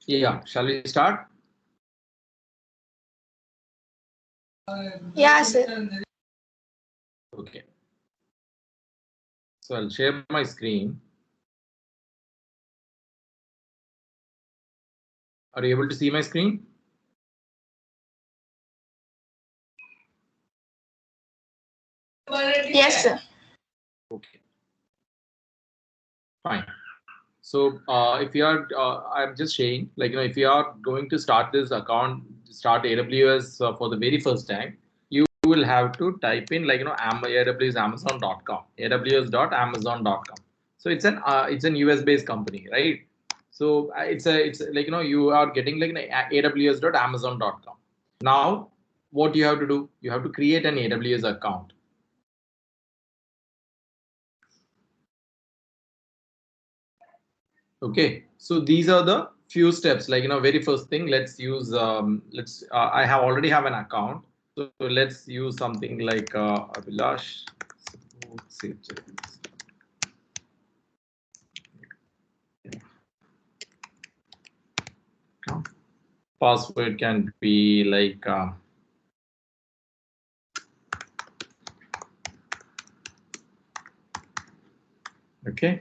Yeah, shall we start? Yeah, sir. Okay. So I'll share my screen. Are you able to see my screen? Yes, sir. Okay. Fine. So if you are, I'm just saying, like, if you are going to start this account, start AWS for the very first time, you will have to type in, like, AWS Amazon.com, aws.amazon.com. So it's an US based company, right? So it's like, you are getting like an aws.amazon.com. Now, what you have to do, you have to create an AWS account. Okay, so these are the few steps. Like, very first thing, let's use I have already have an account, so let's use something like Abhilash. Password can be like okay.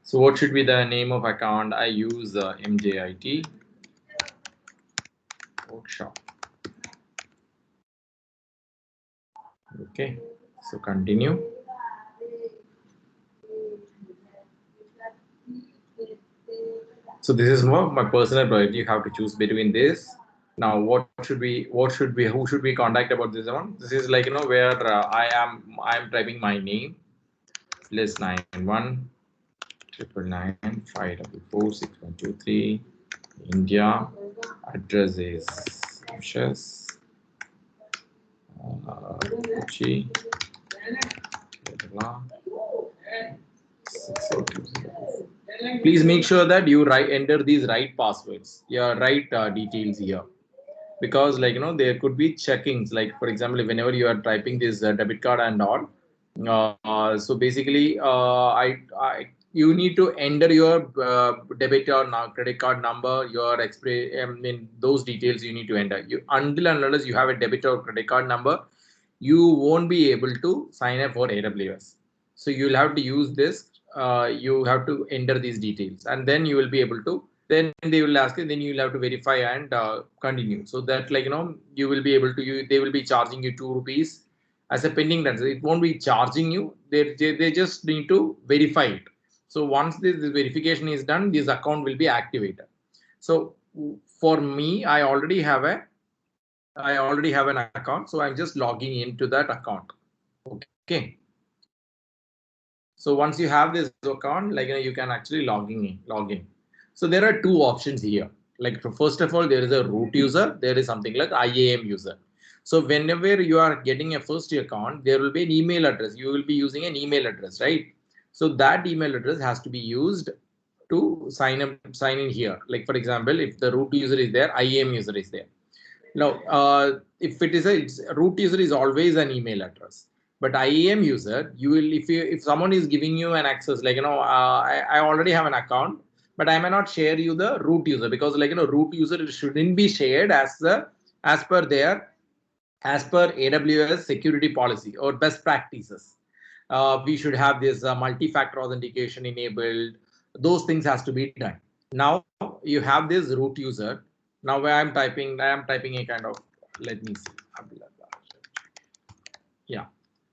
So what should be the name of account? I use mjit workshop. Okay, so continue. So this is my personal project. You have to choose between this. Now, who should we contact about this one? This is like, where I'm typing my name, +91 999 544 6123, India. Address is Ashes, Kochi, Kerala, 6020. Please make sure that you enter these right passwords, your right details here, because, like, there could be checkings, like, for example, whenever you are typing this debit card and all, so basically you need to enter your debit or credit card number, your those details you need to enter. Until and unless you have a debit or credit card number, you won't be able to sign up for AWS. So you'll have to use this. You have to enter these details, and then you will be able to. Then they will ask you. Then you will have to verify and continue. So that, like, you will be able to. They will be charging you ₹2 as a pending transfer. It won't be charging you. They just need to verify it. So once this verification is done, this account will be activated. So for me, I already have an account, so I'm just logging into that account. Okay. So once you have this account, like, you can actually log in. So there are two options here. Like, first of all, there is a root user. There is something like IAM user. So whenever you are getting a first account, there will be an email address. You will be using an email address, right? So that email address has to be used to sign in here. Like, for example, if the root user is there, IAM user is there. Now, if it is it's root user is always an email address, but IAM user, you will, if someone is giving you an access, like, I already have an account, but I may not share you the root user, because, like, root user shouldn't be shared as per AWS security policy or best practices. We should have this multi-factor authentication enabled. Those things has to be done. Now you have this root user. Now where I am typing a kind of, let me see. Yeah.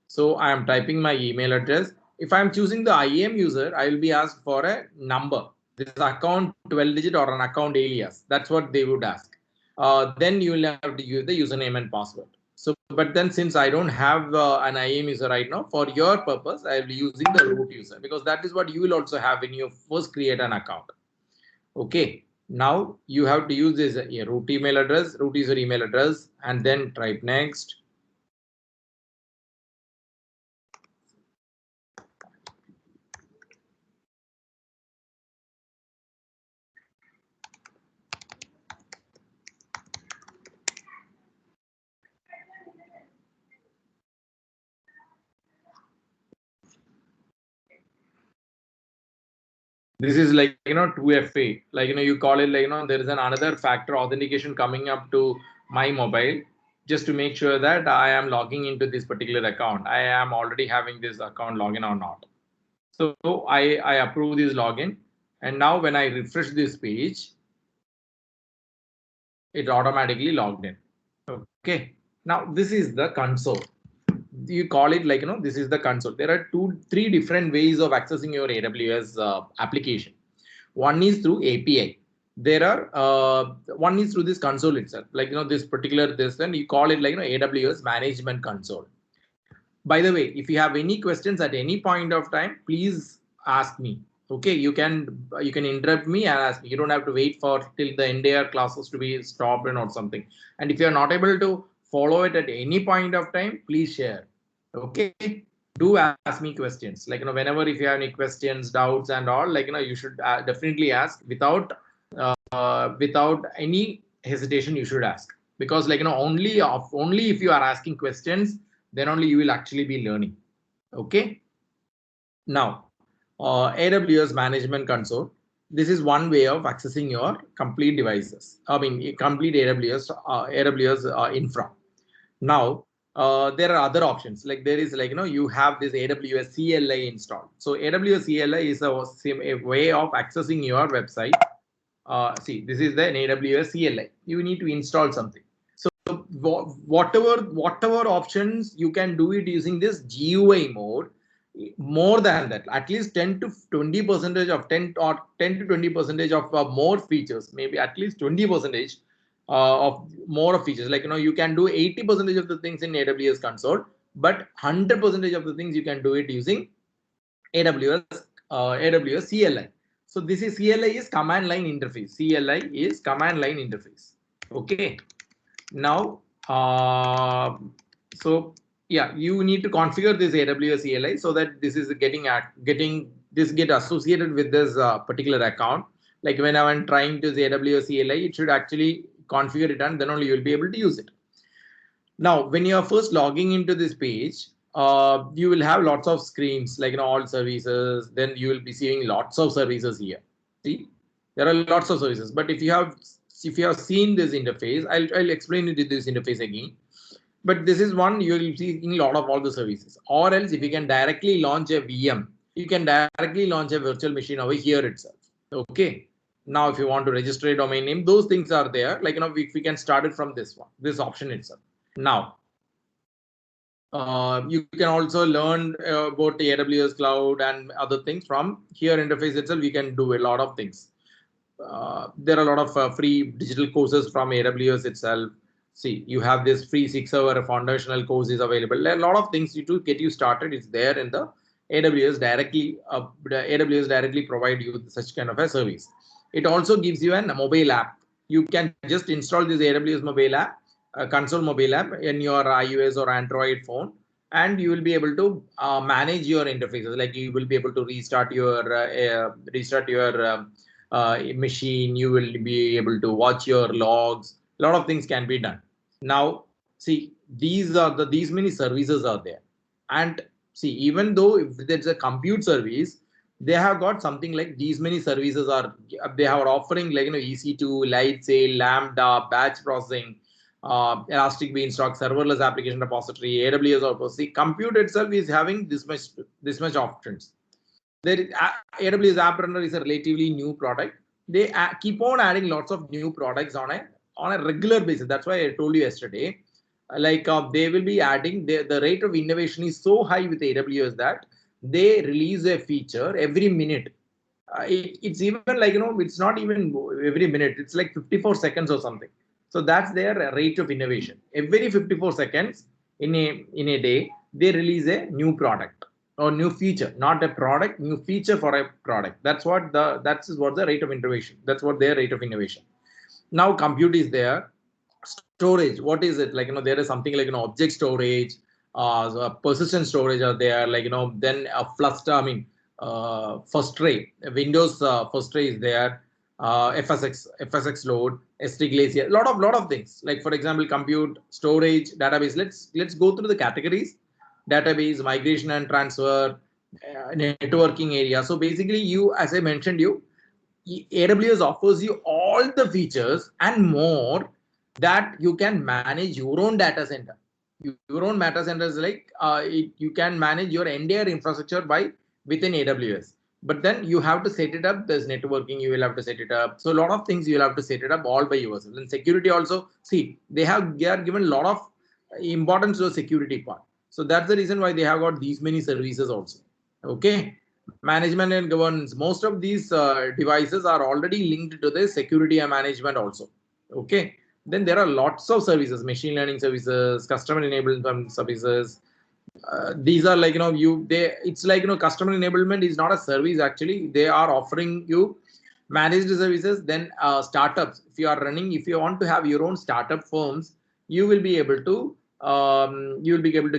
So I am typing my email address. If I'm choosing the IAM user, I will be asked for a number. This account 12 digit or an account alias. That's what they would ask. Then you will have to use the username and password. So, but then since I don't have an IAM user right now, for your purpose, I will be using the root user, because that is what you will also have when you first create an account. Okay. Now you have to use this root email address, root user email address, and then type next. This is like, 2FA, like, you call it like, there is another factor authentication coming up to my mobile, just to make sure that I am logging into this particular account. I am already having this account login or not. So I approve this login. And now when I refresh this page, it automatically logged in. Okay. Now this is the console. You call it like, this is the console. There are three different ways of accessing your AWS application. One is through API. There are one is through this console itself, like, this particular this, and you call it like, AWS management console. By the way, if you have any questions at any point of time, please ask me. Okay, you can interrupt me and ask me. You don't have to wait for till the entire classes to be stopped and or something. And if you are not able to follow it at any point of time, please share. Okay, do ask me questions. Like, whenever if you have any questions, doubts, and all, like, you should definitely ask without any hesitation. You should ask, because like, only if you are asking questions, then only you will actually be learning. Okay. Now, AWS Management Console. This is one way of accessing your complete devices. I mean, complete AWS infra. Now, there are other options. Like, there is like, you have this AWS CLI installed. So AWS CLI is a way of accessing your website. See, this is the AWS CLI. You need to install something. So whatever options you can do it using this GUI mode. More than that, at least 10 to 20% of 10 or 10 to 20% of more features, maybe at least 20% of more features. Like, you can do 80% of the things in AWS console, but 100% of the things you can do it using AWS CLI. So this is CLI is command line interface. CLI is command line interface. Okay. Now, so yeah, you need to configure this AWS CLI so that this is get associated with this particular account. Like, when I'm trying to use AWS CLI, it should actually configure it, and then only you'll be able to use it. Now, when you are first logging into this page, you will have lots of screens, like, all services. Then you will be seeing lots of services here. See, there are lots of services. But if you have seen this interface, I'll explain it in this interface again. But this is one you will see in a lot of all the services. Or else, if you can directly launch a VM, you can directly launch a virtual machine over here itself. Okay. Now, if you want to register a domain name, those things are there. Like, we can start it from this one, this option itself. Now, you can also learn about the AWS cloud and other things from here interface itself. We can do a lot of things. There are a lot of free digital courses from AWS itself. See, you have this free 6-hour foundational course is available. There are a lot of things to get you started. It's there in the AWS directly. AWS directly provide you such kind of a service. It also gives you a mobile app. You can just install this AWS mobile app, console mobile app in your iOS or Android phone, and you will be able to manage your interfaces. Like, you will be able to restart your machine. You will be able to watch your logs. A lot of things can be done. Now, see, these many services are there, and see, even though if there's a compute service, they have got something like these many services are they are offering, like, EC2, Lightsail, Lambda, batch processing, Elastic Beanstalk, serverless application repository, AWS or see, compute itself is having this much options. There is AWS App Runner is a relatively new product. They keep on adding lots of new products on a regular basis. That's why I told you yesterday. Like, they will be adding the rate of innovation is so high with AWS that they release a feature every minute. It's even like, it's not even every minute. It's like 54 seconds or something. So that's their rate of innovation. Every 54 seconds in a day, they release a new product or new feature, not a product, new feature for a product. That's what the rate of innovation. That's what their rate of innovation. Now, compute is there. Storage, what is it? Like, there is something like, object storage, so persistent storage are there. Like, then a Fluster, first tray, Windows first tray is there. FSX load, S3 Glacier, lot of things. Like, for example, compute, storage, database. Let's go through the categories. Database, migration and transfer, networking area. So basically, you, as I mentioned, AWS offers you all the features and more that you can manage your own data center. Your own data center is like you can manage your entire infrastructure by within AWS. But then you have to set it up. There's networking, you will have to set it up. So a lot of things you will have to set it up all by yourself. And security also, see, they are given a lot of importance to the security part. So that's the reason why they have got these many services also. Okay. Management and governance. Most of these devices are already linked to the security and management also. Okay. Then there are lots of services, machine learning services, customer enablement services. These are like, it's like, customer enablement is not a service. Actually, they are offering you managed services. Then startups, if you are running, if you want to have your own startup firms, you will be able to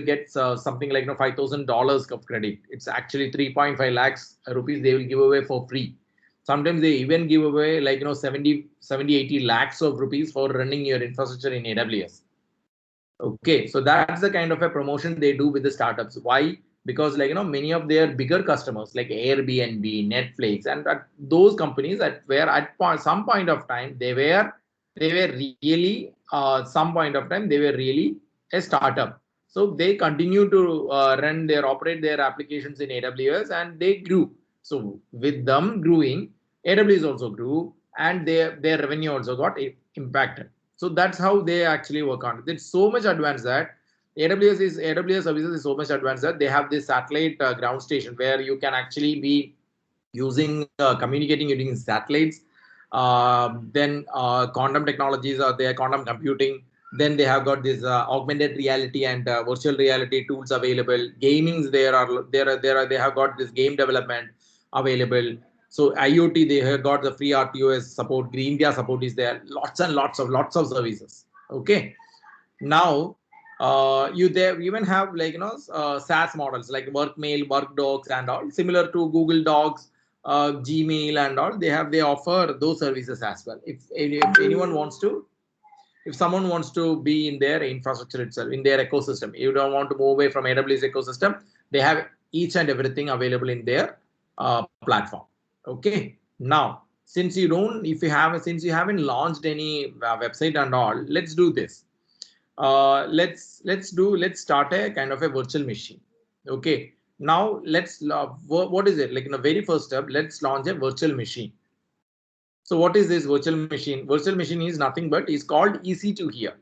get something like $5,000 of credit. It's actually 3.5 lakhs rupees they will give away for free. Sometimes they even give away like 70-80 lakhs of rupees for running your infrastructure in AWS. Okay, so that's the kind of a promotion they do with the startups. Why? Because like many of their bigger customers like Airbnb, Netflix, and those companies at some point of time they were really some point of time they were really a startup. So they continue to operate their applications in AWS, and they grew. So with them growing, AWS also grew, and their revenue also got impacted. So that's how they actually work on it. It's so much advanced that AWS services is so much advanced that they have this satellite ground station where you can actually be using communicating using satellites. Then quantum technologies are there, quantum computing. Then they have got this augmented reality and virtual reality tools available. Gamings they have got this game development available. So IoT, they have got the free RTOS support, Green India support is there. Lots and lots of services. Okay. Now you there even have like SaaS models like Workmail, Workdocs, and all similar to Google Docs, Gmail, and all. They offer those services as well. If anyone wants to, if someone wants to be in their infrastructure itself, in their ecosystem, you don't want to move away from AWS ecosystem, they have each and everything available in their platform. Okay. Now, since you haven't launched any website and all, let's do this. Let's start a kind of a virtual machine. Okay. Now what is it like in the very first step? Let's launch a virtual machine. So what is this virtual machine? Virtual machine is nothing but is called EC2 here.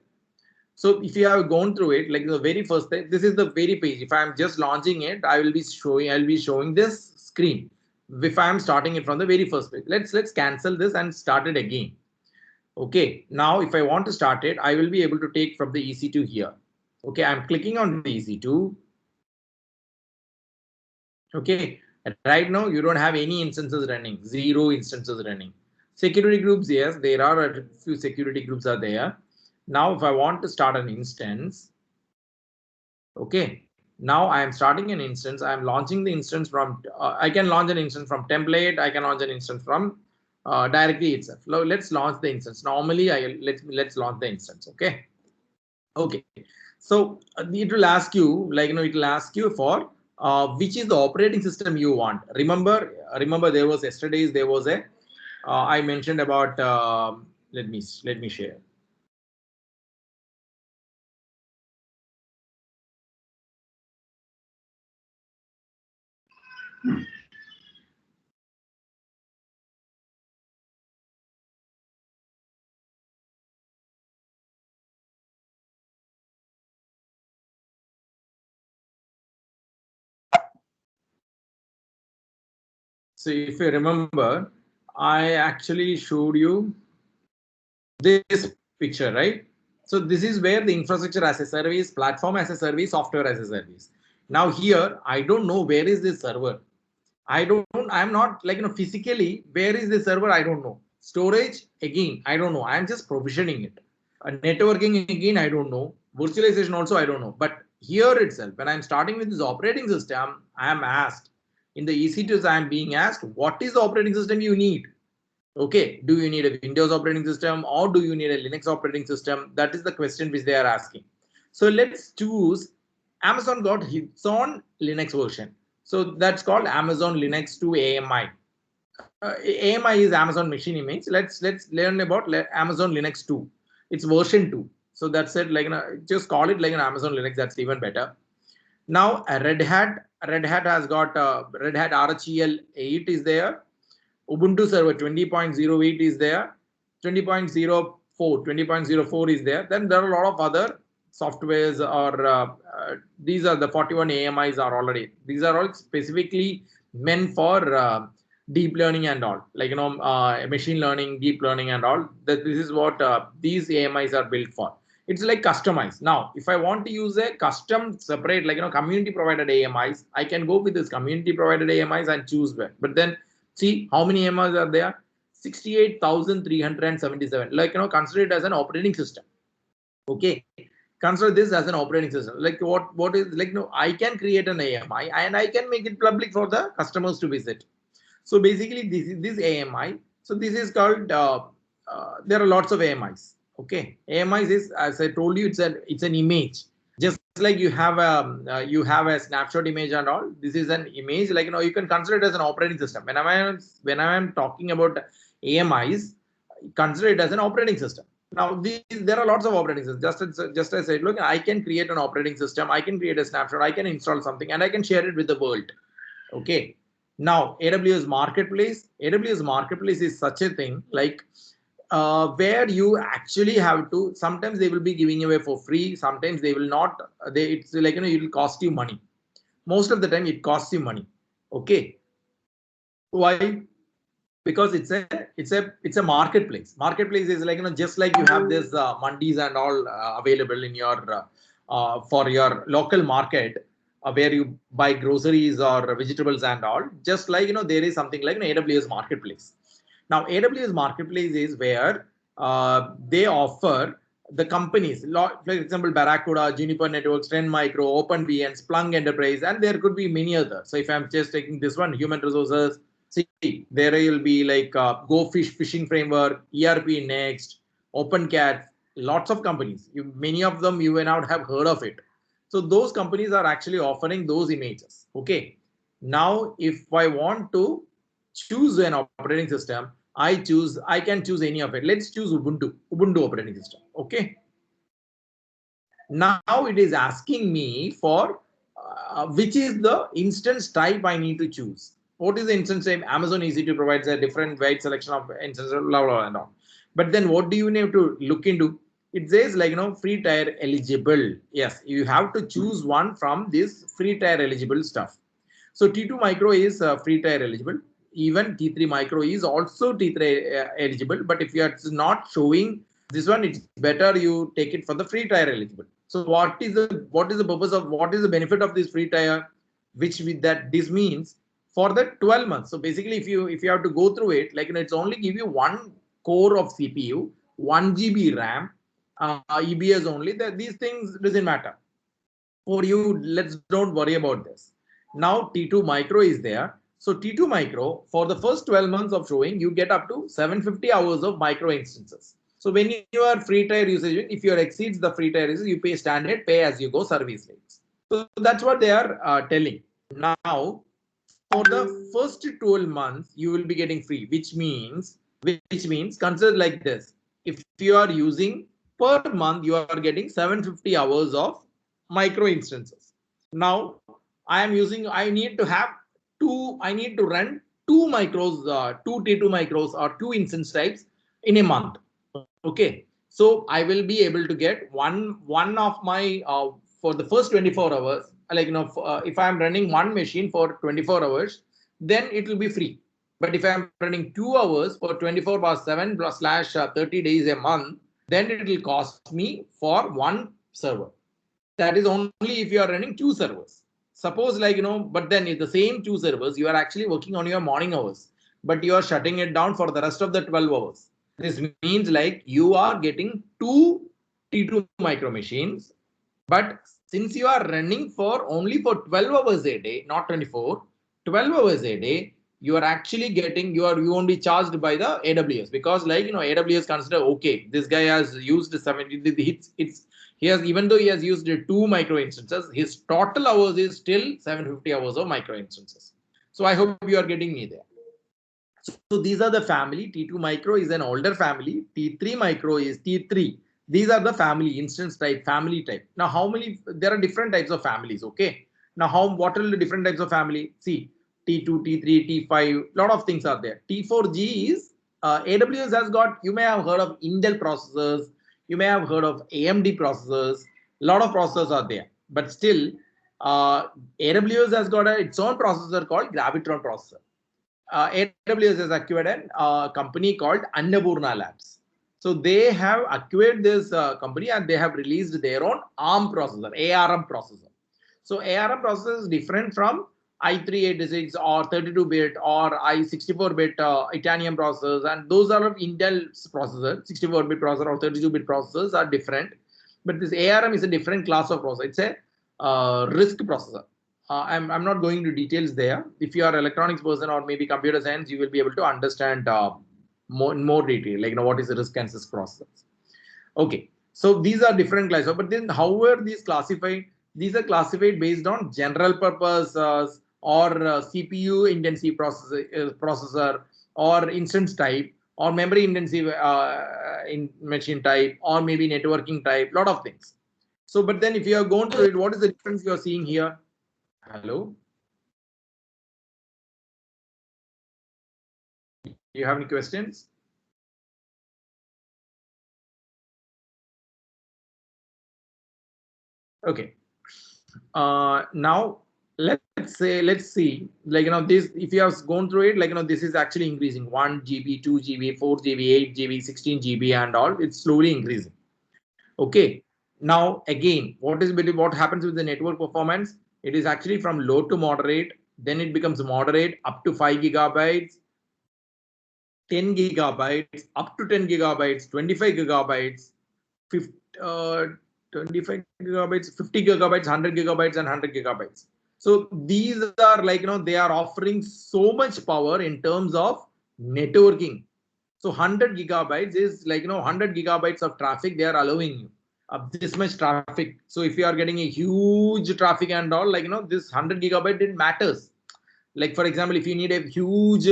So if you have gone through it, like the very first thing, this is the very page. If I'm just launching it, I'll be showing this screen. If I'm starting it from the very first page, let's cancel this and start it again. Okay, now if I want to start it, I will be able to take from the EC2 here. Okay, I'm clicking on the EC2. Okay, right now you don't have any instances running, 0 instances running. Security groups, yes, there are a few security groups are there. Now if I want to start an instance, okay, now I am starting an instance. I am launching the instance from, I can launch an instance from template. I can launch an instance from directly itself. Now let's launch the instance. Normally, let's launch the instance. Okay. Okay. So it will ask you, like it will ask you for which is the operating system you want. Remember, there was yesterday's there was a I mentioned about. Let me share. So if you remember, I actually showed you this picture, right? So this is where the infrastructure as a service, platform as a service, software as a service. Now here, I don't know where is this server. I'm not like, physically, where is the server? I don't know. Storage, again, I don't know. I'm just provisioning it. Networking, again, I don't know. Virtualization also, I don't know. But here itself, when I'm starting with this operating system, I am asked in the EC2s, I am being asked, what is the operating system you need? Okay, do you need a Windows operating system or do you need a Linux operating system? That is the question which they are asking. So let's choose. Amazon got its own Linux version. So that's called Amazon Linux 2 AMI. AMI is Amazon Machine Image. Let's learn about Amazon Linux 2. It's version 2. So that's it. Like, just call it like an Amazon Linux. That's even better. Now Red Hat has got Red Hat RHEL 8 is there. Ubuntu Server 20.08 is there. 20.04 is there. Then there are a lot of other softwares, or these are the 41 AMIs are already. These are all specifically meant for deep learning and all, like machine learning, deep learning and all. That this is what these AMIs are built for. It's like customized. Now, if I want to use a custom separate, like community provided AMIs, I can go with this community provided AMIs and choose where. But then see how many AMIs are there? 68,377. Like consider it as an operating system. Okay, consider this as an operating system. Like what is like I can create an AMI and I can make it public for the customers to visit. So basically, this is this AMI. So this is called. There are lots of AMIs. Okay, AMIs is, as I told you, it's an image. Just like you have a snapshot image and all. This is an image. Like you can consider it as an operating system. When I am talking about AMIs, consider it as an operating system. Now, there are lots of operating systems. Just as I said, look, I can create an operating system. I can create a snapshot. I can install something, and I can share it with the world. Okay. Now, AWS Marketplace. AWS Marketplace is such a thing like where you actually have to. Sometimes they will be giving away for free. Sometimes they will not. It's like it will cost you money. Most of the time, it costs you money. Okay. Why? Because it's a marketplace. Marketplace is like just like you have this mandis and all available in your for your local market where you buy groceries or vegetables and all. Just like there is something like an AWS Marketplace. Now AWS Marketplace is where they offer the companies, for example, Barracuda, Juniper Networks, Trend Micro, OpenVN, Splunk Enterprise, and there could be many others. So if I'm just taking this one, Human Resources. See, there will be like Go Fish Fishing Framework, ERP Next, OpenCat, lots of companies. Many of them you may not have heard of it. So those companies are actually offering those images. Okay. Now, if I want to choose an operating system, I can choose any of it. Let's choose Ubuntu operating system. Okay. Now it is asking me for which is the instance type I need to choose. What is the instance type? Amazon EC2 provides a different wide selection of instances, blah, blah, and all. But then what do you need to look into? It says like, free tier eligible. Yes, you have to choose one from this free tier eligible stuff. So T2 micro is free tier eligible. Even T3 micro is also T3 eligible. But if you are not showing this one, it's better you take it for the free tier eligible. So what is the purpose of, what is the benefit of this free tier? This means for the 12 months. So basically, if you have to go through it, like it's only give you 1 core of CPU, 1 GB RAM, EBS only. These things doesn't matter for you. Don't worry about this. Now T2 micro is there. So T2 micro, for the first 12 months of showing, you get up to 750 hours of micro instances. So when you are free tier usage, if you exceeds the free tier usage, you pay standard, pay as you go service rates. So that's what they are telling. Now, for the first 12 months, you will be getting free, which means consider like this. If you are using per month, you are getting 750 hours of micro instances. Now, I need to run 2 micros, 2 T2 micros or 2 instance types in a month. Okay. So I will be able to get one of my, for the first 24 hours, like, if I'm running one machine for 24 hours, then it will be free. But if I'm running 2 hours for 24/7 / 30 days a month, then it will cost me for one server. That is only if you are running 2 servers. Suppose like, but then if the same 2 servers, you are actually working on your morning hours, but you are shutting it down for the rest of the 12 hours. This means like you are getting 2 T2 micro machines, but since you are running only for 12 hours a day, not 24, 12 hours a day, you are actually getting, you won't be charged by the AWS, because like, AWS consider, okay, this guy has used 70, Even though he has used 2 micro instances, his total hours is still 750 hours of micro instances. So I hope you are getting me there. So these are the family. T2 micro is an older family. T3 micro is T3. These are the family instance type, family type. Now, how many? There are different types of families. Okay. Now, what are the different types of family? See, T2, T3, T5. Lot of things are there. T4G is AWS has got. You may have heard of Intel processors. You may have heard of AMD processors. A lot of processors are there, but still, AWS has got its own processor called Gravitron processor. AWS has acquired a company called Annapurna Labs. So they have acquired this company and they have released their own ARM processor, ARM processor. So ARM processor is different from i386 or 32-bit or i64-bit Itanium processors, and those are of Intel's processor. 64-bit processor or 32-bit processors are different, but this ARM is a different class of processor. It's a RISC processor. I'm not going into details there. If you are an electronics person or maybe computer science, you will be able to understand more detail, like what is the RISC and CISC process. Okay, so these are different classes. But then how are these classified? These are classified based on general purpose or CPU intensive processor or instance type or memory intensive in machine type or maybe networking type, lot of things. So, but then if you are going through it, what is the difference you are seeing here? Hello? Do you have any questions? Okay. Now let's see, this, if you have gone through it, this is actually increasing 1 GB, 2 GB, 4 GB, 8 GB, 16 GB and all. It's slowly increasing. Okay. Now again, what happens with the network performance? It is actually from low to moderate, then it becomes moderate up to 5 gigabytes, 10 gigabytes, up to 10 gigabytes, 25 gigabytes, 50, 25 gigabytes, 50 gigabytes, 100 gigabytes, and 100 gigabytes. So these are they are offering so much power in terms of networking. So 100 gigabytes is 100 gigabytes of traffic they are allowing you. This much traffic. So if you are getting a huge traffic and all, this 100 gigabyte, it matters. Like for example, if you need a huge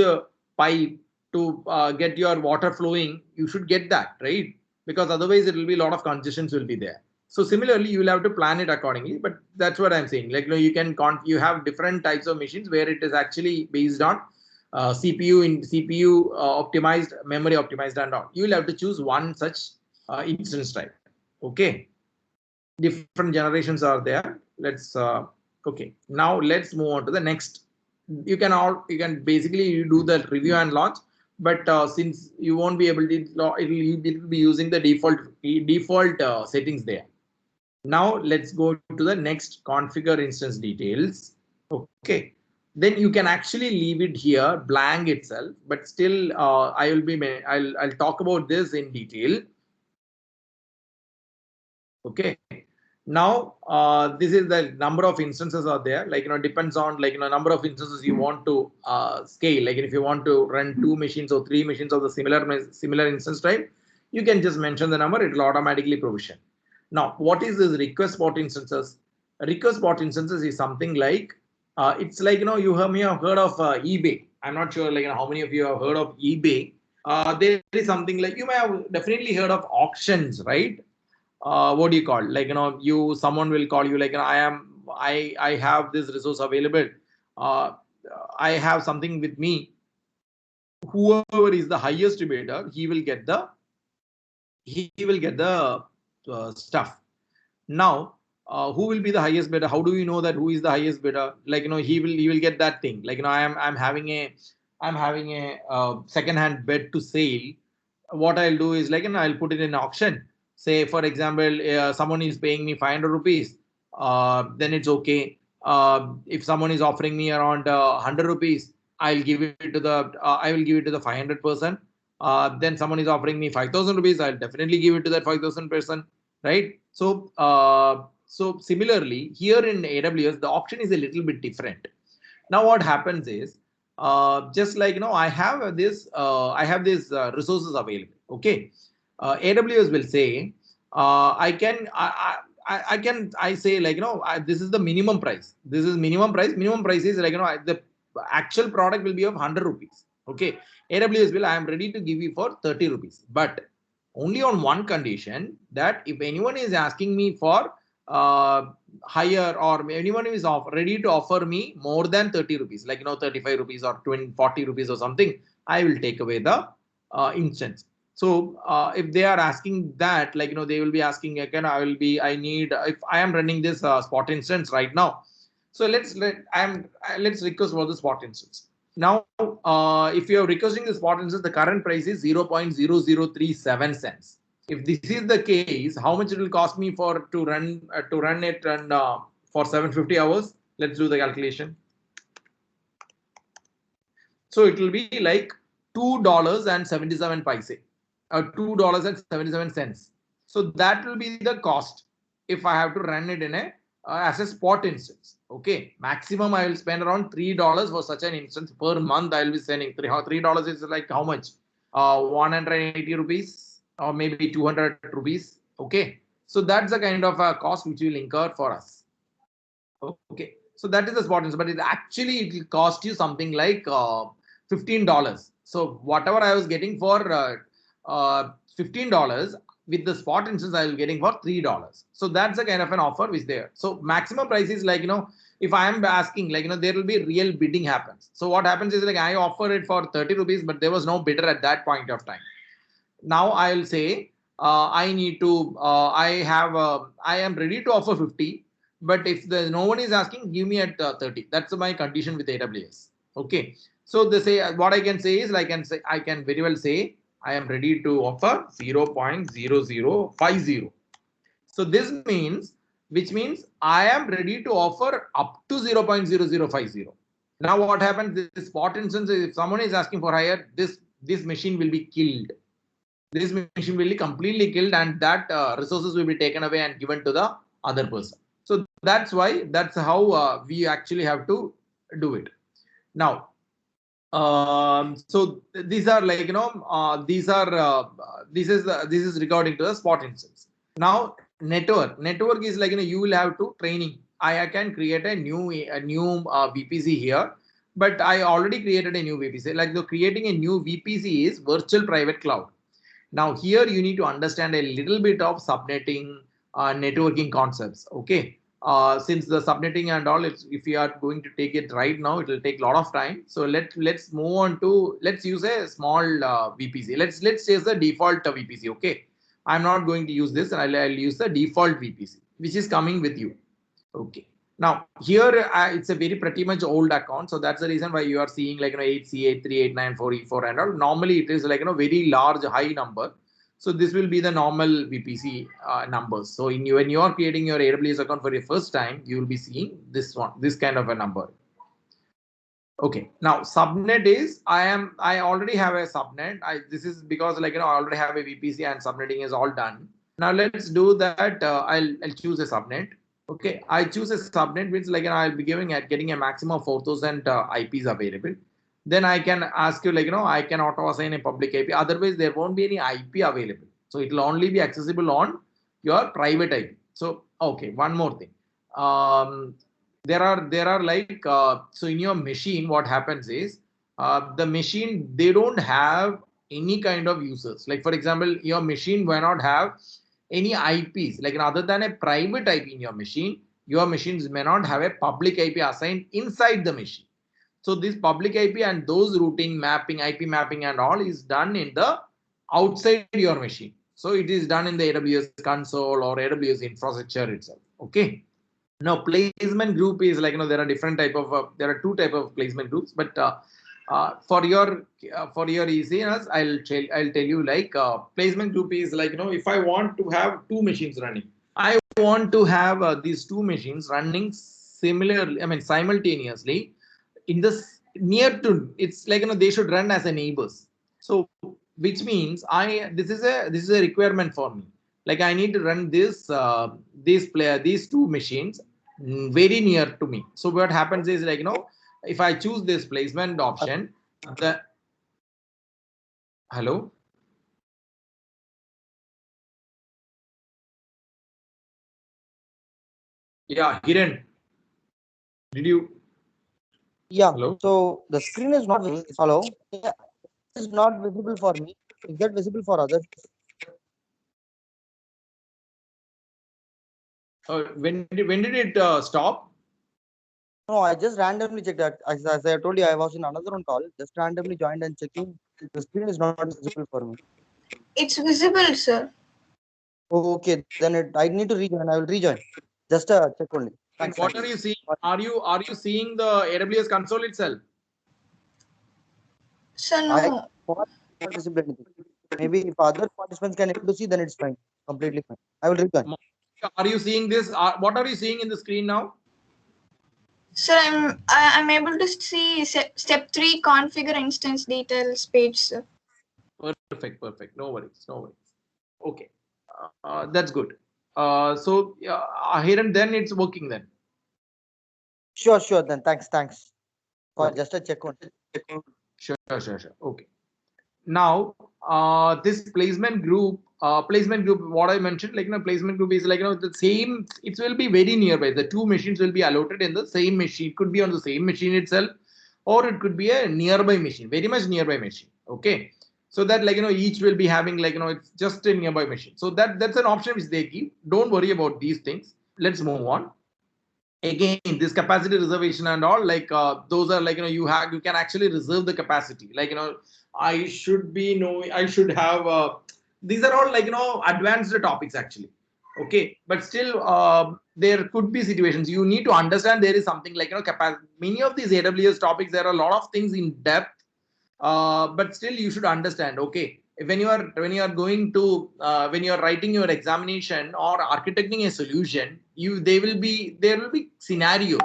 pipe to get your water flowing, you should get that, right? Because otherwise it will be a lot of congestions will be there. So similarly, you will have to plan it accordingly. But that's what I'm saying. You have different types of machines where it is actually based on CPU optimized, memory optimized, and all. You will have to choose one such instance type. Okay, different generations are there. Okay. Now let's move on to the next. You can basically do the review and launch, but since you won't be able to, it will be using the default settings there. Now let's go to the next, configure instance details. Okay, then you can actually leave it here blank itself, but still I'll talk about this in detail. Okay. Now this is the number of instances are there, depends on number of instances you want to scale. Like if you want to run 2 machines or 3 machines of the similar instance type, you can just mention the number, it will automatically provision. Now what is this request bot instances? Request bot instances is something like it's you may have heard of eBay. I'm not sure how many of you have heard of eBay. There is something like, you may have definitely heard of auctions, right? What do you call, someone will call you I have this resource available, I have something with me, whoever is the highest bidder, he will get the stuff. Now who will be the highest bidder? How do we know that who is the highest bidder? He will get that thing. I'm having a second hand bed to sale. What I'll do is I'll put it in auction. Say for example, someone is paying me 500 rupees, then it's okay. If someone is offering me around 100 rupees, I'll give it to the I will give it to the 500 person. Then someone is offering me 5,000 rupees, I'll definitely give it to that 5,000 person, right? So so similarly here in AWS, the auction is a little bit different. Now what happens is, just I have this resources available. Okay, AWS will say I say like, this is the minimum price. This is minimum price. Minimum price is like, the actual product will be of 100 rupees. Okay. AWS will, I am ready to give you for 30 rupees, but only on one condition, that if anyone is asking me for higher, or anyone is ready to offer me more than 30 rupees, like, 35 rupees or 20, 40 rupees or something, I will take away the instance. So if they are asking that, like, they will be asking again, I need, if I am running this spot instance right now. So let's request for the spot instance. Now, if you are requesting the spot instance, the current price is 0.0037 cents. If this is the case, how much it will cost me to run it and for 750 hours? Let's do the calculation. So it will be like $2.77, $2.77. So that will be the cost if I have to run it in as a spot instance. Okay, maximum I will spend around $3 for such an instance per month. I will be spending $3 is like how much? 180 rupees or maybe 200 rupees. Okay, so that's the kind of cost which will incur for us. Okay, so that is the spot instance, but it will cost you something like $15. So whatever I was getting for $15, with the spot instance I will getting for $3. So that's the kind of an offer which there. So maximum price is like, if I am asking, like, there will be real bidding happens. So what happens is, like, I offer it for 30 rupees, but there was no bidder at that point of time. Now I'll say I need to I am ready to offer 50, but if no one is asking, give me at 30. That's my condition with AWS. Okay, so they say, what I can say is, I can very well say I am ready to offer 0.0050. So this means, which means I am ready to offer up to 0.0050. Now what happens, this spot instance, if someone is asking for higher, this machine will be killed. This machine will be completely killed, and that resources will be taken away and given to the other person. So that's how we actually have to do it. Now, so these are like, this is regarding to the spot instance. Now network is like, you will have to training. I can create a new VPC here, but I already created a new VPC. Like, the creating a new VPC is virtual private cloud. Now here you need to understand a little bit of subnetting, networking concepts. Okay, since the subnetting and all, if you are going to take it right now, it will take a lot of time. So let's move on to, let's use a small VPC. Let's use the default VPC. Okay, I'm not going to use this. I'll use the default VPC which is coming with you. Okay. Now here it's a very pretty much old account, so that's the reason why you are seeing like 8C838944E4 and all. Normally it is like very large high number. So this will be the normal VPC numbers. So when you are creating your AWS account for your first time, you will be seeing this kind of a number. Okay, now subnet is, I already have a subnet. This is because like I already have a VPC and subnetting is all done. Now let's do that. I'll choose a subnet. Okay, I choose a subnet, which like I'll be getting a maximum of 4,000 IPs available. Then I can ask you, like, I can auto assign a public IP. Otherwise, there won't be any IP available. So it will only be accessible on your private IP. So okay, one more thing. There are like so in your machine, what happens is the machine, they don't have any kind of users. Like for example, your machine may not have any IPs, like other than a private IP in your machine. Your machines may not have a public IP assigned inside the machine. So this public IP and those routing, mapping, IP mapping and all is done in the outside your machine. So it is done in the AWS console or AWS infrastructure itself. Okay. Now placement group is like, there are different type of there are two type of placement groups, but for your easiness, I'll tell you, like placement group is like, if I want to have two machines running, I want to have these two machines running similarly, simultaneously in this near to, it's like, they should run as a neighbors. So which means this is a requirement for me. Like I need to run these two machines very near to me. So what happens is, like, if I choose this placement option, the hello. Yeah, Hiren, did you? Yeah. Hello? So the screen is not visible. Hello. Yeah, it's not visible for me. Is that visible for others? When did it stop? No, I just randomly checked that. As I told you, I was in another one call. Just randomly joined and checking. The screen is not visible for me. It's visible, sir. Oh, okay, then I need to rejoin. I will rejoin. Just check only. And Thanks, what are thanks. you seeing? Are you seeing the AWS console itself? Sir, I no. not visible anything. Maybe if other participants can able to see, then it's fine. Completely fine. I will rejoin. Are you seeing this? What are you seeing in the screen now? Sir, I'm able to see step 3 configure instance details page, sir. Perfect, perfect. No worries, no worries. Okay, that's good. So here and then it's working then. Sure, sure. Then thanks for Okay, just a check on. sure, sure, sure. Okay. Now, this placement group, what I mentioned, like, placement group is like, the same, it will be very nearby. The two machines will be allotted in the same machine. It could be on the same machine itself, or it could be a nearby machine, very much nearby machine. Okay. So that, like, each will be having, like, it's just a nearby machine. So that's an option which they give. Don't worry about these things. Let's move on. Again, this capacity reservation and all, like, those are like, you can actually reserve the capacity, like, I should have, these are all, like, advanced topics actually. Okay, but still, there could be situations you need to understand. There is something like, capacity. Many of these AWS topics, there are a lot of things in depth, but still you should understand. Okay, when you are going to, when you are writing your examination or architecting a solution, there will be scenarios.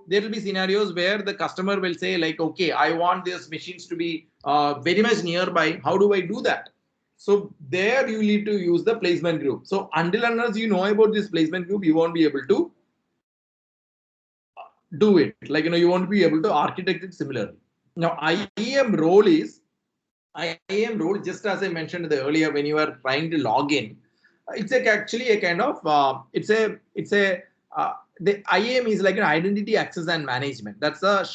There will be scenarios where the customer will say, like, okay, I want these machines to be very much nearby. How do I do that? So there you need to use the placement group. So until unless you know about this placement group, you won't be able to do it. Like, you won't be able to architect it similarly. Now, IEM role is IAM role, just as I mentioned earlier, when you are trying to log in, it's actually a kind of, the IAM is like an identity access and management. That's a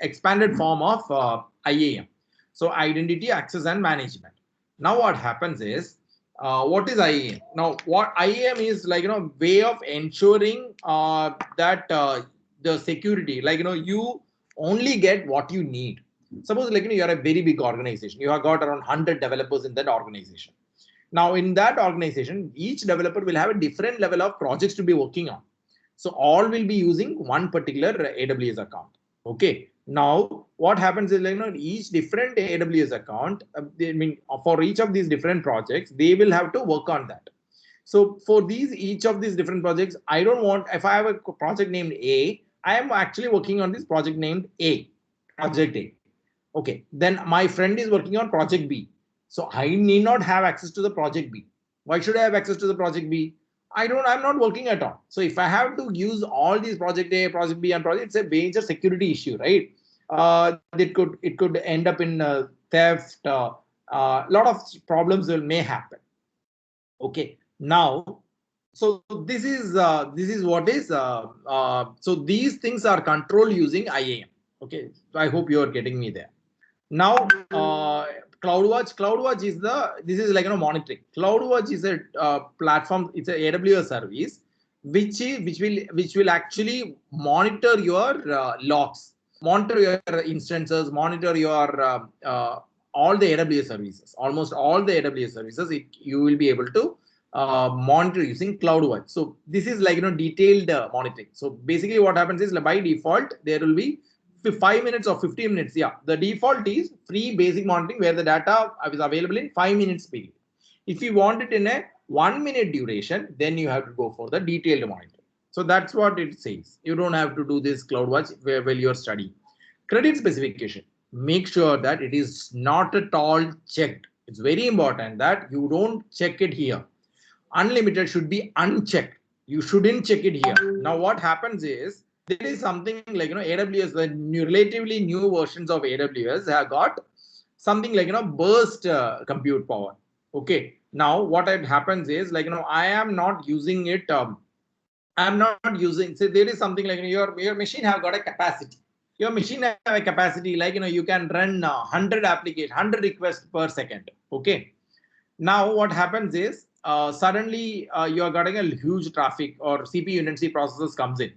expanded form of IAM. So identity access and management. Now what happens is, what is IAM? Now what IAM is, like, way of ensuring that the security, like, you only get what you need. Suppose, like, you are a very big organization, you have got around 100 developers in that organization. Now in that organization, each developer will have a different level of projects to be working on. So all will be using one particular AWS account. Okay, now what happens is, like, each different AWS account, for each of these different projects, they will have to work on that. So for each of these different projects, I don't want, if I have a project named A, I am actually working on this project named project A. Okay, then my friend is working on project B. So I need not have access to the project B. Why should I have access to the project B? I'm not working at all. So if I have to use all these project A, project B, and project, it's a major security issue, right? It could end up in theft. A lot of problems may happen. Okay, now, so this is what is, so these things are controlled using IAM. Okay, so I hope you are getting me there. Now, CloudWatch is this is like, monitoring. CloudWatch is a platform. It's a AWS service which will actually monitor your logs, monitor your instances, monitor your all the AWS services. Almost all the AWS services, you will be able to monitor using CloudWatch. So this is like, detailed monitoring. So basically what happens is, by default there will be 5 minutes or 15 minutes. Yeah, the default is free basic monitoring, where the data is available in 5 minutes period. If you want it in a 1 minute duration, then you have to go for the detailed monitoring. So that's what it says. You don't have to do this CloudWatch while you're studying. Credit specification, make sure that it is not at all checked. It's very important that you don't check it here. Unlimited should be unchecked. You shouldn't check it here. Now what happens is, there is something like, AWS, the relatively new versions of AWS have got something like, burst compute power. Okay, now what happens is, like, I am not using it I'm not using, so there is something like your machine have got a capacity. Your machine have a capacity like, you can run 100 applications, 100 requests per second. Okay. Now what happens is suddenly you are getting a huge traffic or CPU instancy processors comes in.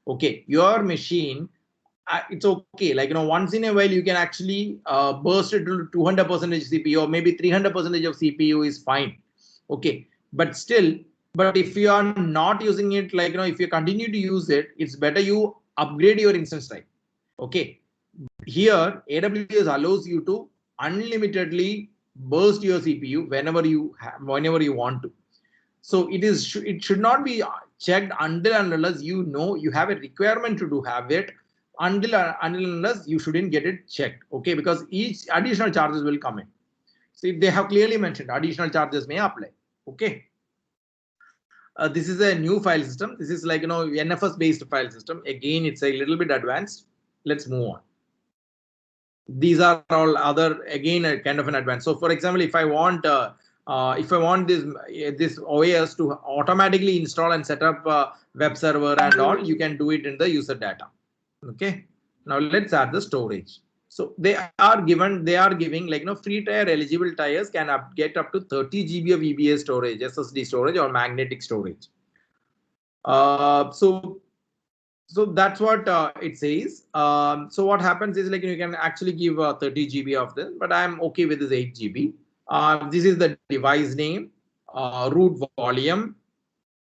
Okay. Your machine, it's okay. Like, once in a while you can actually burst it to 200% CPU or maybe 300% of CPU is fine. Okay. But still, but if you are not using it, like, if you continue to use it, it's better you upgrade your instance type. Okay. Here AWS allows you to unlimitedly burst your CPU whenever you want to. So it should not be checked until and unless you have a requirement to have it. Until and unless you shouldn't get it checked. Okay. Because each additional charges will come in. So if they have clearly mentioned additional charges may apply. Okay. This is a new file system. This is like, NFS based file system. Again, it's a little bit advanced. Let's move on. These are all other, again, a kind of an advance. So for example, if I want this OS to automatically install and set up web server and all, you can do it in the user data. Okay. Now let's add the storage. So they are giving like, free tier eligible tiers can get up to 30 GB of EBA storage, SSD storage or magnetic storage. So that's what it says. So what happens is, like, you can actually give 30 GB of this, but I'm okay with this 8 GB. This is the device name, root volume.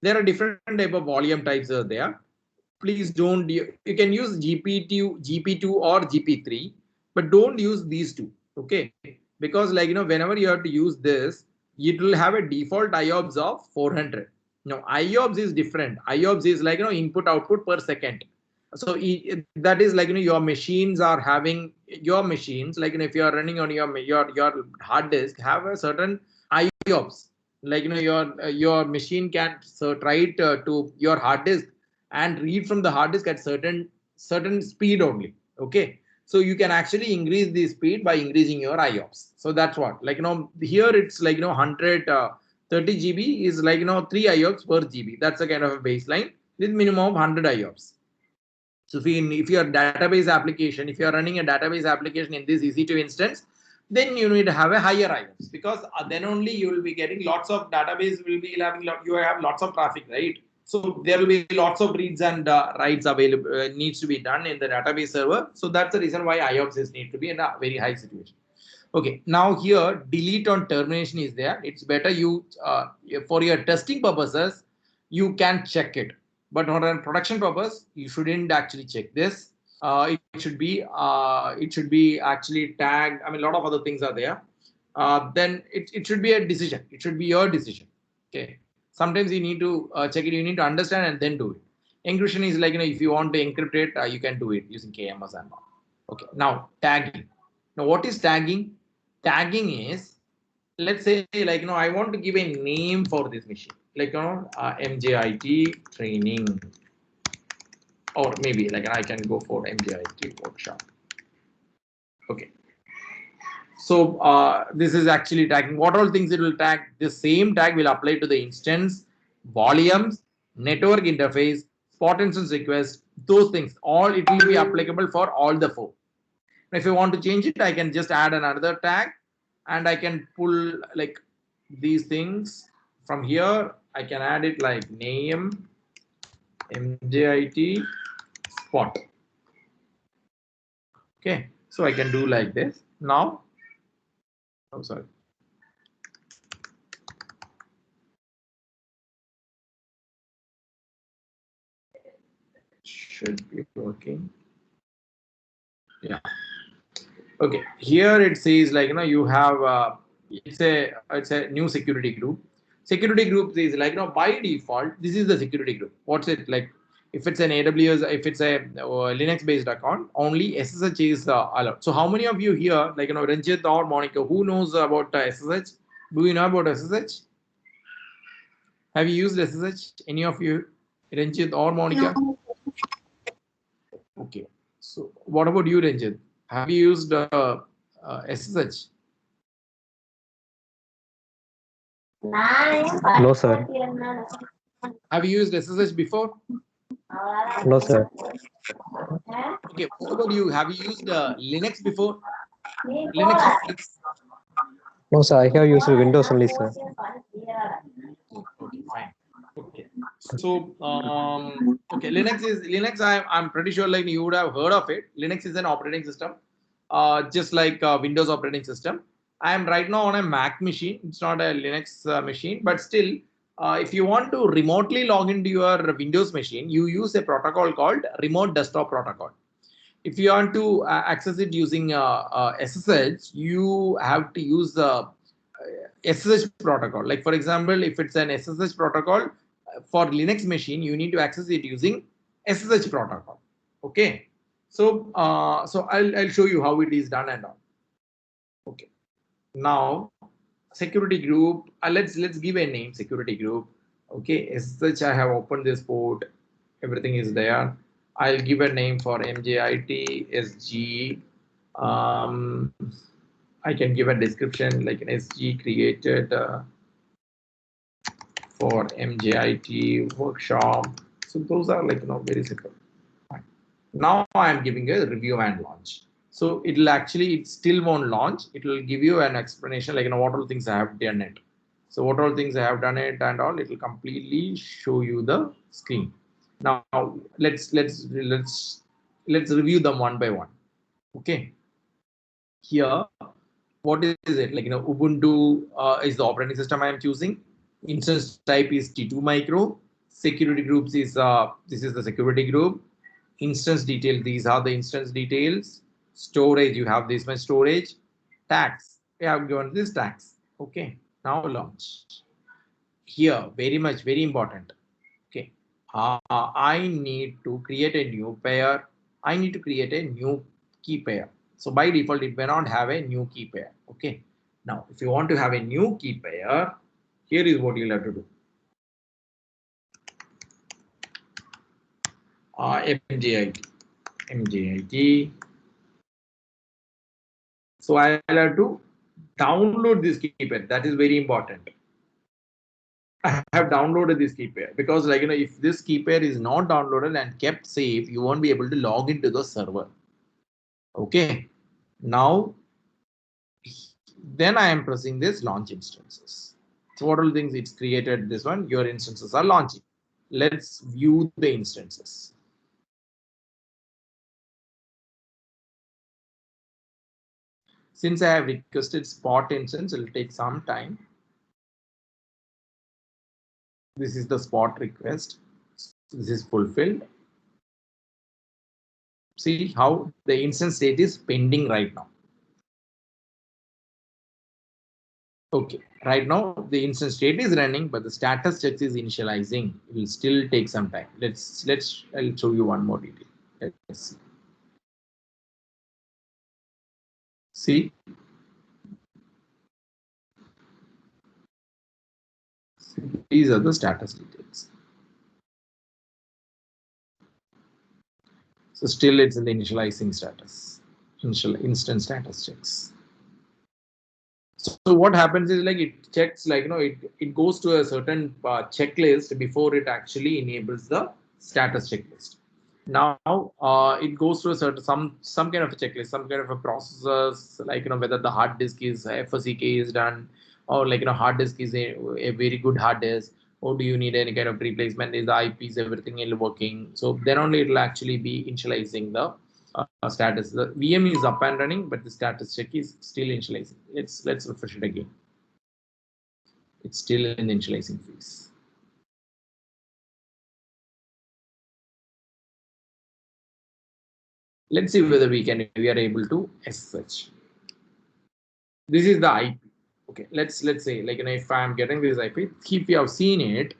There are different type of volume types there. Please don't, you can use GP2 or GP3, but don't use these two. Okay. Because, like, whenever you have to use this, it will have a default IOPS of 400. No, IOPS is different. IOPS is like, input output per second. So that is like, your machines are having, your machines, like, if you are running on your hard disk, have a certain IOPS. Like, your machine can write to your hard disk and read from the hard disk at certain speed only. Okay. So you can actually increase the speed by increasing your IOPS. So that's what, like, here it's like, 130 GB is like, 3 IOPS per GB. That's a kind of a baseline with minimum of 100 IOPS. So if your database application, if you are running a database application in this EC2 instance, then you need to have a higher IOPS, because then only you will be getting lots of database will be having, you have lots of traffic, right? So there will be lots of reads and writes available, needs to be done in the database server. So that's the reason why IOPS need to be in a very high situation. Okay, now here delete on termination is there. It's better you for your testing purposes you can check it, but not on production purpose you shouldn't actually check this. It should be actually tagged. I mean, a lot of other things are there. Then it should be a decision. It should be your decision. Okay. Sometimes you need to check it. You need to understand and then do it. Encryption is like, if you want to encrypt it, you can do it using KMS and all. Okay. Now tagging. Now what is tagging? Tagging is, let's say, like, I want to give a name for this machine, like, mjit training, or maybe like I can go for mjit workshop. Okay. So this is actually tagging. What all things it will tag? The same tag will apply to the instance, volumes, network interface, spot instance request, those things. All it will be applicable for all the four. If you want to change it, I can just add another tag, and I can pull like these things from here. I can add it like name mjit spot. Okay, so I can do like this now. Oh, sorry. Should be working. Yeah. Okay. Here it says, like, you have it's a new security group. Security group is like, by default this is the security group. What's it like? If it's an AWS, if it's a Linux based account, only SSH is allowed. So how many of you here, like, Ranjit or Monica, who knows about SSH? Do you know about SSH? Have you used SSH? Any of you, Ranjit or Monica? No. Okay. So what about you, Ranjit? Have you used SSH? No, sir. Have you used SSH before? No, sir. Okay, what about you? Have you used Linux before? Linux or Unix? No, sir. I have used Windows only, sir. Okay, fine. Okay. So, okay, Linux. I'm pretty sure like you would have heard of it. Linux is an operating system, just like Windows operating system. I am right now on a Mac machine. It's not a Linux machine, but still, if you want to remotely log into your Windows machine, you use a protocol called Remote Desktop Protocol. If you want to access it using SSH, you have to use the SSH protocol. Like for example, if it's an SSH protocol for Linux machine, you need to access it using SSH protocol. Okay, so I'll show you how it is done and all. Okay, now security group. Let's give a name, security group. Okay, SSH. I have opened this port. Everything is there. I'll give a name for mjit sg. Um, I can give a description like an SG created for MJIT workshop. So those are like very simple. Fine. Now I am giving a review and launch. So it still won't launch. It will give you an explanation like what all things I have done it. So what all things I have done it and all, it will completely show you the screen. Now let's review them one by one. Okay. Here, what is it like? Ubuntu is the operating system I am choosing. Instance type is T2 micro. Security groups is this is the security group. Instance detail, these are the instance details. Storage, you have this much storage. Tags, we have given this tags. Okay, now launch. Here, very important. Okay, I need to create a new pair. I need to create a new key pair. So by default, it may not have a new key pair. Okay. Now, if you want to have a new key pair, here is what you'll have to do. MJIT. So I'll have to download this key pair. That is very important. I have downloaded this key pair because if this key pair is not downloaded and kept safe, you won't be able to log into the server. Okay. Now, then I am pressing this launch instances. So what all things it's created this one, your instances are launching. Let's view the instances. Since I have requested spot instance, it will take some time. This is the spot request. This is fulfilled. See how the instance state is pending right now. Okay, right now the instance state is running, but the status checks is initializing. It will still take some time. I'll show you one more detail. Let's see. These are the status details. So still it's in the initializing status, initial instance status checks. So what happens is it checks it goes to a certain checklist before it actually enables the status checklist. Now it goes to a certain some kind of a checklist, some kind of a processes whether the hard disk is FSCK is done or hard disk is a very good hard disk, or do you need any kind of replacement, is the IPs everything working. So then only it will actually be initializing the status. The VM is up and running, but the status check is still initializing. Let's refresh it again. It's still in the initializing phase. Let's see whether we are able to SSH. This is the IP. Okay, let's say if I am getting this IP, if you have seen it,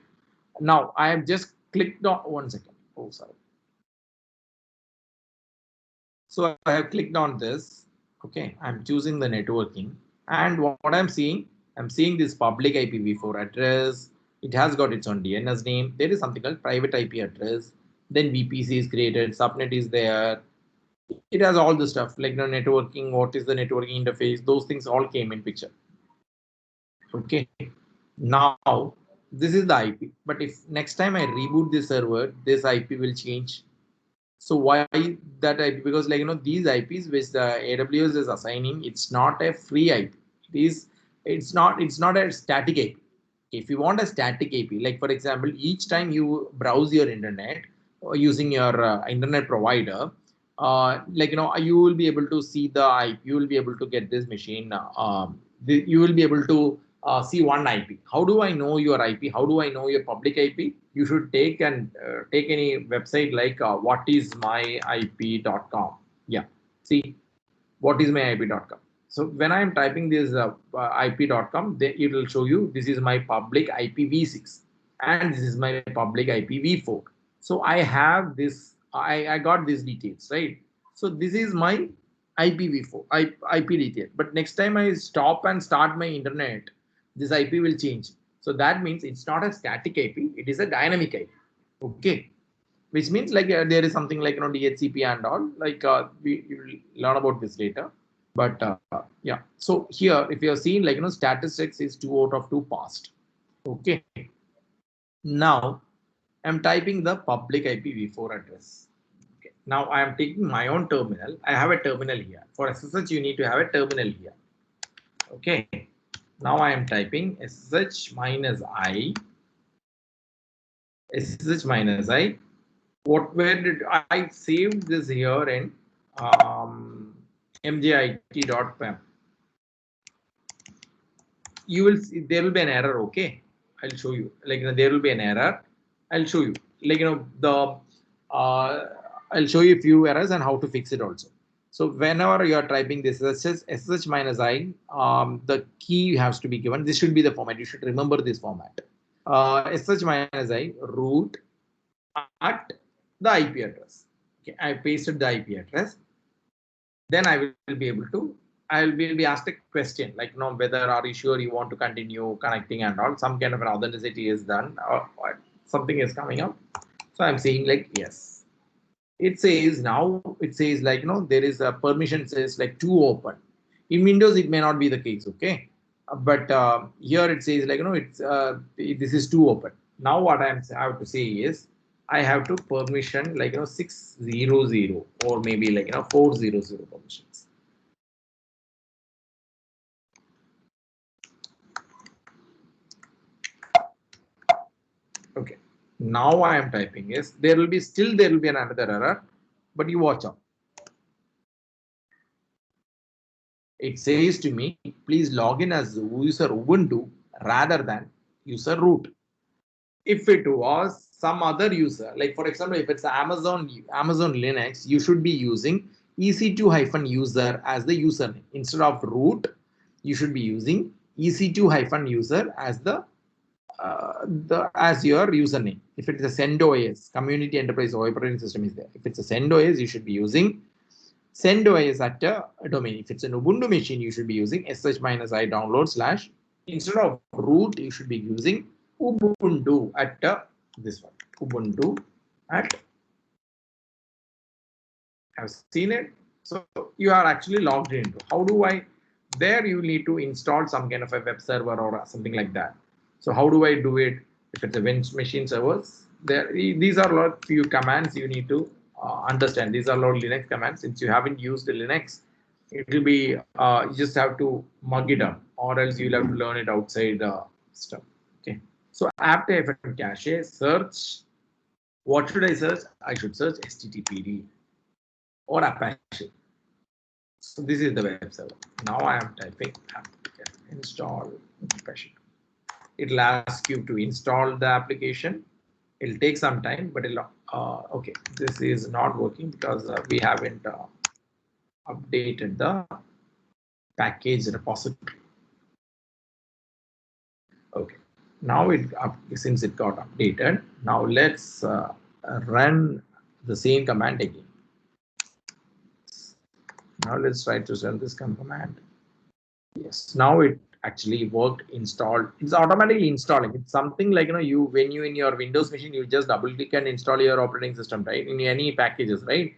now I have just clicked on 1 second. Oh, sorry. So I have clicked on this. Okay, I'm choosing the networking, and what I'm seeing this public IPv4 address. It has got its own DNS name. There is something called private IP address. Then VPC is created. Subnet is there. It has all the stuff like networking. What is the networking interface? Those things all came in picture. Okay. Now This is the IP. But if next time I reboot the server, this IP will change. So why that IP? Because these IPs which the AWS is assigning, it's not a free IP. It's not a static IP. If you want a static AP, like for example, each time you browse your internet or using your internet provider, you will be able to see the IP. You will be able to get this machine. You will be able to see one IP. How do I know your IP? How do I know your public IP? You should take any website like whatismyip.com. Yeah, see whatismyip.com. So when I am typing this ip.com, it will show you this is my public IPv6 and this is my public IPv4. So I have this, I got these details, right? So this is my IPv4 IP detail. But next time I stop and start my internet, this IP will change. So that means it's not a static IP, it is a dynamic IP. Okay, which means there is something like DHCP and all. We will learn about this later. But yeah, so here if you have seen statistics is 2 out of 2 passed. Okay, now I'm typing the public IPv4 address. Okay, now I am taking my own terminal. I have a terminal here. For SSH you need to have a terminal here. Okay, now I am typing SSH -i. SSH -i. Where did I saved this here in mjit.pem? You will see there will be an error. Okay, I'll show you. There will be an error. I'll show you. I'll show you a few errors and how to fix it also. So whenever you are typing this SSH -i, the key has to be given. This should be the format. You should remember this format. SSH -i root at the IP address. Okay, I pasted the IP address. Then I will be able to. I will be asked a question like, whether are you sure you want to continue connecting and all. Some kind of an authenticity is done or something is coming up. So I'm saying yes. It says now. It says there is a permission says 2 open. In Windows it may not be the case. Okay, but here it says it's this is 2 open. Now what I have to say is I have to permission 600 or maybe 400 permissions. Okay, now I am typing is there will be another error, but you watch out. It says to me, please log in as user Ubuntu rather than user root. If it was some other user, like for example, if it's Amazon Linux, you should be using EC2-user as the username. Instead of root, you should be using EC2-user as as your username. If it's a CentOS, Community Enterprise Operating System is there. If it's a CentOS, you should be using CentOS at a domain. If it's an Ubuntu machine, you should be using sh -i download / instead of root, you should be using Ubuntu at this one. Ubuntu at. I've seen it. So you are actually logged into. How do I? There you need to install some kind of a web server or something like that. So how do I do it? If it's a Windows machine servers, these are a lot few commands you need to understand. These are a lot of Linux commands. Since you haven't used the Linux, it will be you just have to mug it up, or else you'll have to learn it outside stuff. Okay. So apt-fn cache search. What should I search? I should search HTTPD or Apache. So this is the web server. Now I am typing install Apache. It'll ask you to install the application. It'll take some time, but it'll okay. This is not working because we haven't updated the package repository. Okay, now since it got updated, now let's run the same command again. Now let's try to run this command. Yes, now it actually worked. Installed. It's automatically installing. It's something like when you in your Windows machine, you just double click and install your operating system, right? In any packages, right?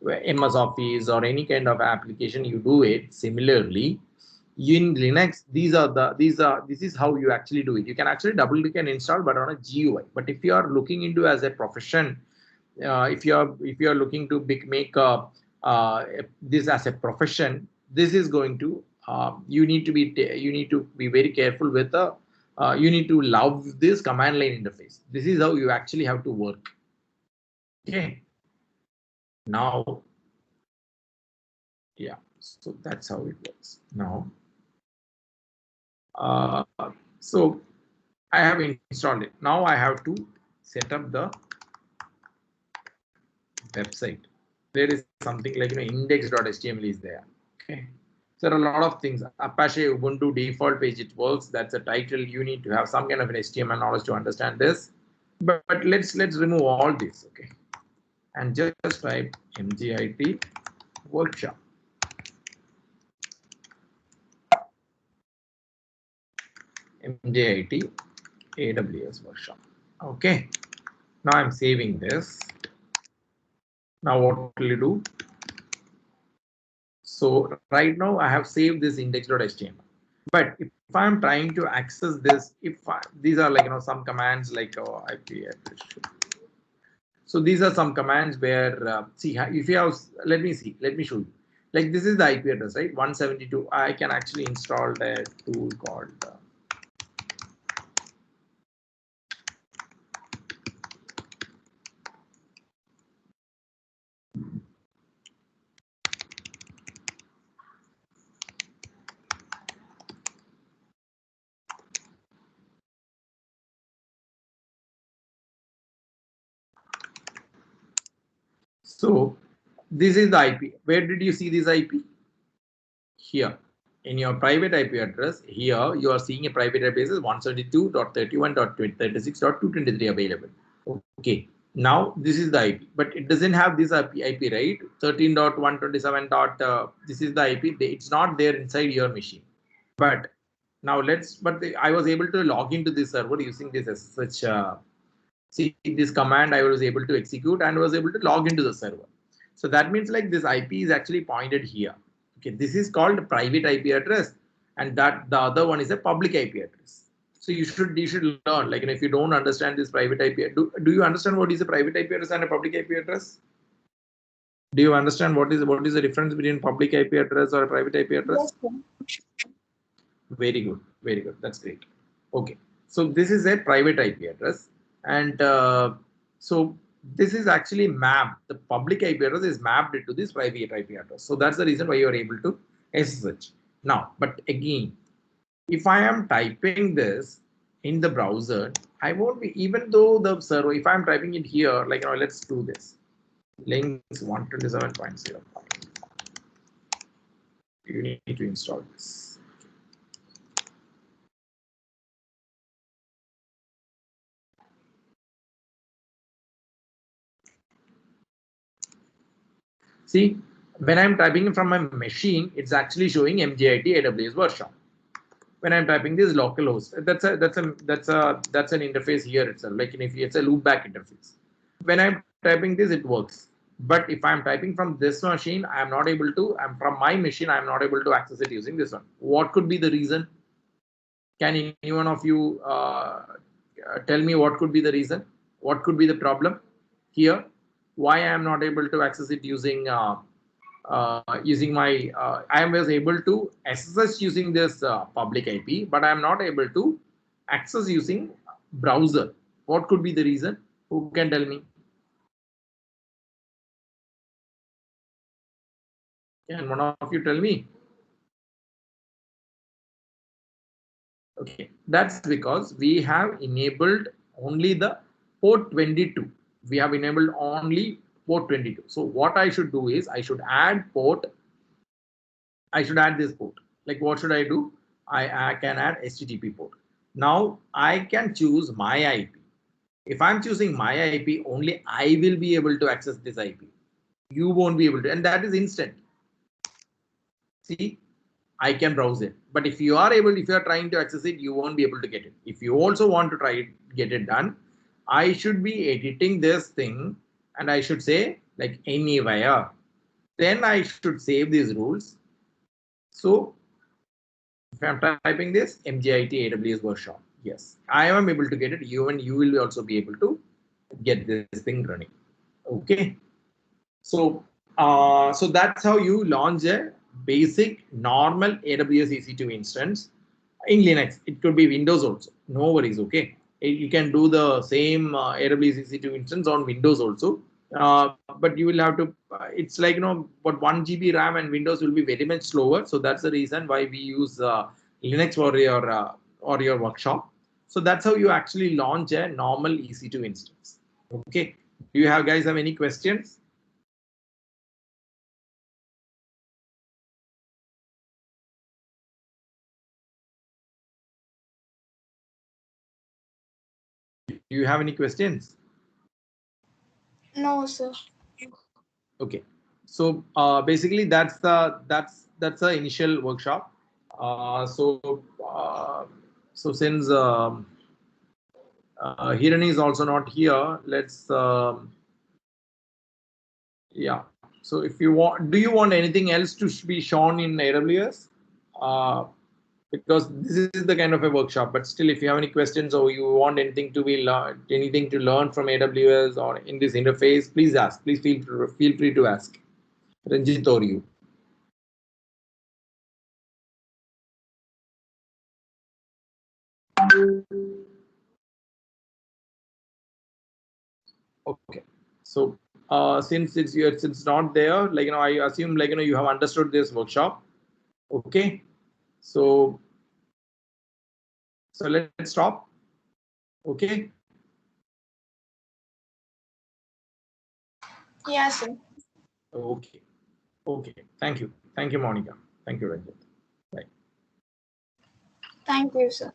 MS Office or any kind of application, you do it similarly. In Linux, this is how you actually do it. You can actually double click and install, but on a GUI. But if you are looking into as a profession, if you are looking to make this as a profession, this is going to you need to be very careful with the you need to love this command line interface. This is how you actually have to work. Okay. Now, yeah, so that's how it works. Now, so I have installed it. Now I have to set up the website. There is something like index.html is there. Okay. There are a lot of things. Apache Ubuntu default page, it works. That's a title. You need to have some kind of an HTML knowledge to understand this. But let's remove all this. Okay. And just type mjit workshop. mjit AWS workshop. Okay. Now I'm saving this. Now what will you do? So right now I have saved this index.html. But if I'm trying to access this, these are like some commands like IP address. So these are some commands where see if you have, let me show you. Like this is the IP address, right? 172. I can actually install a tool called so this is the IP. Where did you see this IP? Here. In your private IP address, here you are seeing a private IP address 172.31.36.223 available. Okay. Now this is the IP, but it doesn't have this IP, right? 13.127. This is the IP. It's not there inside your machine. But now I was able to log into this server using this SSH. See this command I was able to execute and was able to log into the server. So that means like this IP is actually pointed here. Okay, this is called private IP address, and that the other one is a public IP address. So you should learn, like if you don't understand this private IP, do you understand what is a private IP address and a public IP address? Do you understand what is the difference between public IP address or a private IP address? Yes, Very good, very good. That's great. Okay, so this is a private IP address, and so this is actually mapped. The public IP address is mapped into this private IP address. So that's the reason why you are able to SSH. Now, but again, if I am typing this in the browser, I won't be, even though the server, if I'm typing it here, like let's do this. Links 127.0. You need to install this. See, when I'm typing from my machine, it's actually showing mjit AWS workshop. When I'm typing this localhost, that's an interface here itself. Like if it's a loopback interface. When I'm typing this, it works. But if I'm typing from this machine, I'm not able to. I'm from my machine, I'm not able to access it using this one. What could be the reason? Can any one of you tell me what could be the reason? What could be the problem here? Why I am not able to access it using my I was able to access using this public IP, but I am not able to access using browser. What could be the reason? Who can tell me? Can one of you tell me? Okay, that's because we have enabled only the port 22. We have enabled only port 22. So what I should do is I should add this port. Like what should I do? I can add HTTP port. Now I can choose my IP. If I'm choosing my IP, only I will be able to access this IP. You won't be able to, and that is instant. See, I can browse it. But if you are trying to access it, you won't be able to get it. If you also want to try it, get it done, I should be editing this thing and I should say like anywhere. Then I should save these rules. So If I'm typing this mjit AWS workshop, yes, I am able to get it. Even you will also be able to get this thing running. Okay. So, so that's how you launch a basic normal AWS EC2 instance in Linux. It could be Windows also. No worries. Okay. You can do the same AWS EC2 instance on Windows also. But you will have to, it's like, but 1 GB RAM and Windows will be very much slower. So that's the reason why we use Linux or your workshop. So that's how you actually launch a normal EC2 instance. Okay. Do you guys have any questions? Do you have any questions? No, sir. Okay. So basically that's the initial workshop. So since Hiran is also not here, let's yeah. So if you want, do you want anything else to be shown in AWS? Because this is the kind of a workshop, but still, if you have any questions or you want anything to be learned, anything to learn from AWS or in this interface, please ask. Please feel free to ask. Ranjit or you. Okay. So since it's not there, like I assume like you have understood this workshop. Okay. So let's stop. Okay. Yeah, sir. Okay. Okay. Thank you. Thank you, Monica. Thank you, Ranjit. Bye. Thank you, sir.